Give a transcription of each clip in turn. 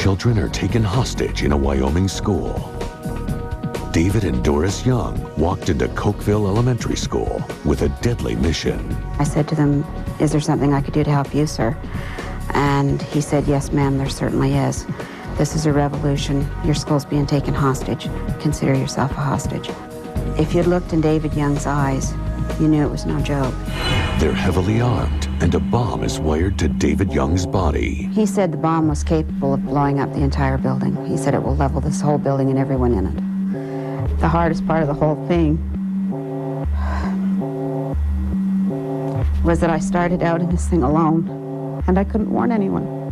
Children are taken hostage in a Wyoming school. David and Doris Young walked into Cokeville Elementary School with a deadly mission. I said to them, "Is there something I could do to help you, sir?" And he said, "Yes, ma'am, there certainly is. This is a revolution. Your school's being taken hostage. Consider yourself a hostage." If you'd looked in David Young's eyes, you knew it was no joke. They're heavily armed, and a bomb is wired to David Young's body. He said the bomb was capable of blowing up the entire building. He said it will level this whole building and everyone in it. The hardest part of the whole thing was that I started out in this thing alone, and I couldn't warn anyone.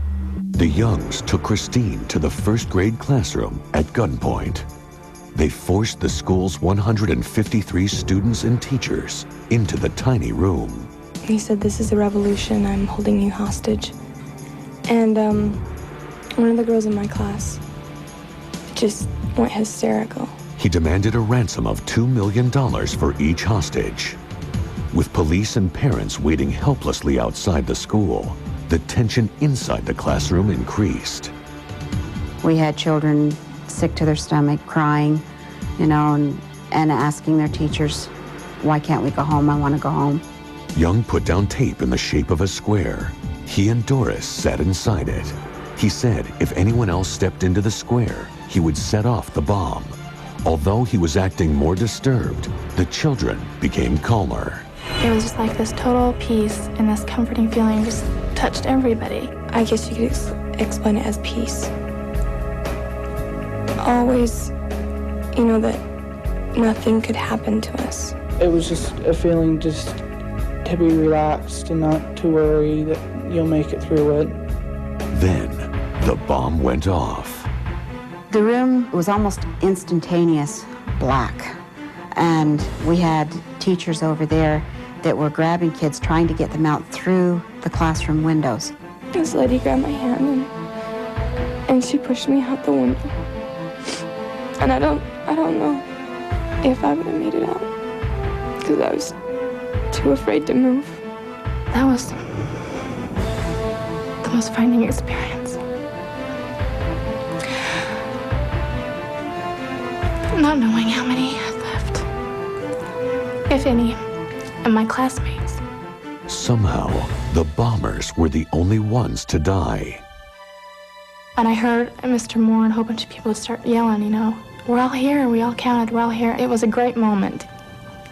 The Youngs took Christine to the first grade classroom at gunpoint. They forced the school's 153 students and teachers into the tiny room. He said, "This is a revolution. I'm holding you hostage." And one of the girls in my class just went hysterical. He demanded a ransom of $2 million for each hostage. With police and parents waiting helplessly outside the school, the tension inside the classroom increased. We had children sick to their stomach, crying, you know, and asking their teachers, "Why can't we go home? I want to go home." Young put down tape in the shape of a square. He and Doris sat inside it. He said if anyone else stepped into the square, he would set off the bomb. Although he was acting more disturbed, the children became calmer. It was just like this total peace and this comforting feeling just touched everybody. I guess you could explain it as peace. Always, you know, that nothing could happen to us. It was just a feeling just to be relaxed and not to worry that you'll make it through it. Then the bomb went off. The room was almost instantaneous black, and we had teachers over there that were grabbing kids, trying to get them out through the classroom windows. This lady grabbed my hand and she pushed me out the window. And I don't know if I would have made it out because I was too afraid to move. That was the most frightening experience. Not knowing how many had left, if any, and my classmates. Somehow, the bombers were the only ones to die. And I heard Mr. Moore and a whole bunch of people would start yelling, you know, "We're all here, we all counted, we're all here." It was a great moment.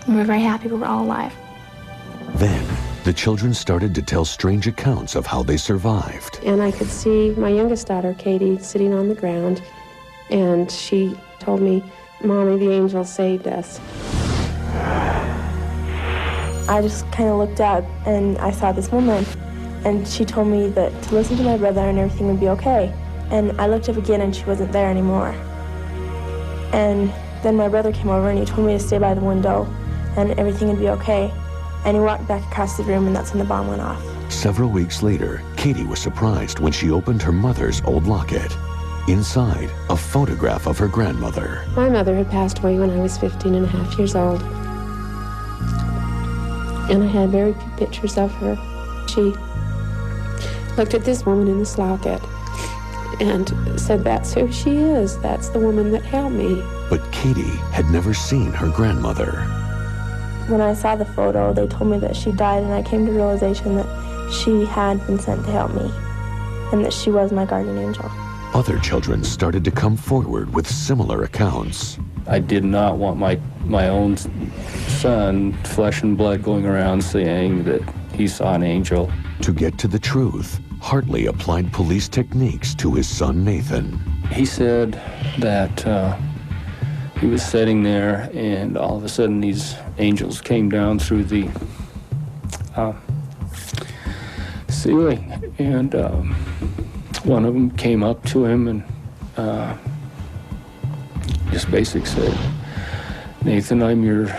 We were very happy we were all alive. Then, the children started to tell strange accounts of how they survived. And I could see my youngest daughter, Katie, sitting on the ground, and she told me, "Mommy, the angel saved us." I just kind of looked up and I saw this woman, and she told me that to listen to my brother and everything would be okay. And I looked up again and she wasn't there anymore. And then my brother came over and he told me to stay by the window and everything would be okay. And he walked back across the room and that's when the bomb went off. Several weeks later, Katie was surprised when she opened her mother's old locket. Inside, a photograph of her grandmother. My mother had passed away when I was 15 and a half years old. And I had very few pictures of her. She looked at this woman in this locket and said, "That's who she is. That's the woman that helped me." But Katie had never seen her grandmother. When I saw the photo, they told me that she died, and I came to the realization that she had been sent to help me and that she was my guardian angel. Other children started to come forward with similar accounts. I did not want my own son, flesh and blood, going around saying that he saw an angel. To get to the truth, Hartley applied police techniques to his son Nathan. He said that he was sitting there and all of a sudden these angels came down through the ceiling, and one of them came up to him and just basically said, "Nathan, I'm your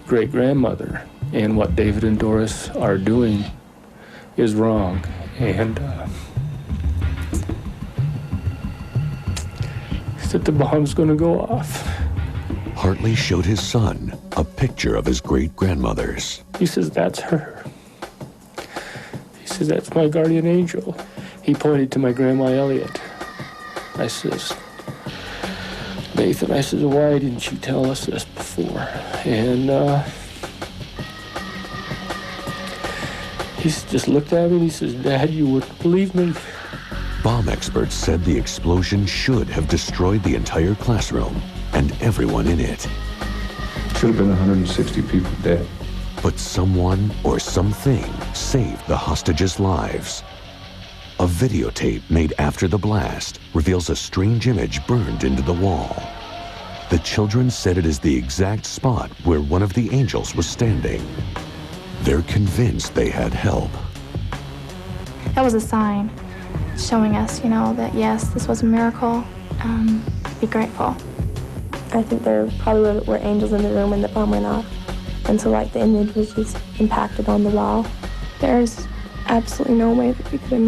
great-grandmother, and what David and Doris are doing is wrong." And he said the bomb's gonna go off. Hartley showed his son a picture of his great-grandmother's. He says, "That's her." He says, "That's my guardian angel." He pointed to my Grandma Elliot. I says, Nathan, I says, why didn't you tell us this before? And he just looked at me and he says, Dad, you wouldn't believe me. Bomb experts said the explosion should have destroyed the entire classroom and everyone in it. Should have been 160 people dead. But someone or something saved the hostages' lives. A videotape made after the blast reveals a strange image burned into the wall. The children said it is the exact spot where one of the angels was standing. They're convinced they had help. That was a sign showing us, that yes, this was a miracle. Be grateful. I think there probably were angels in the room when the bomb went off. And so, the image was just impacted on the wall. There's absolutely no way that we could have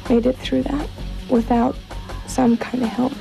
made it through that without some kind of help.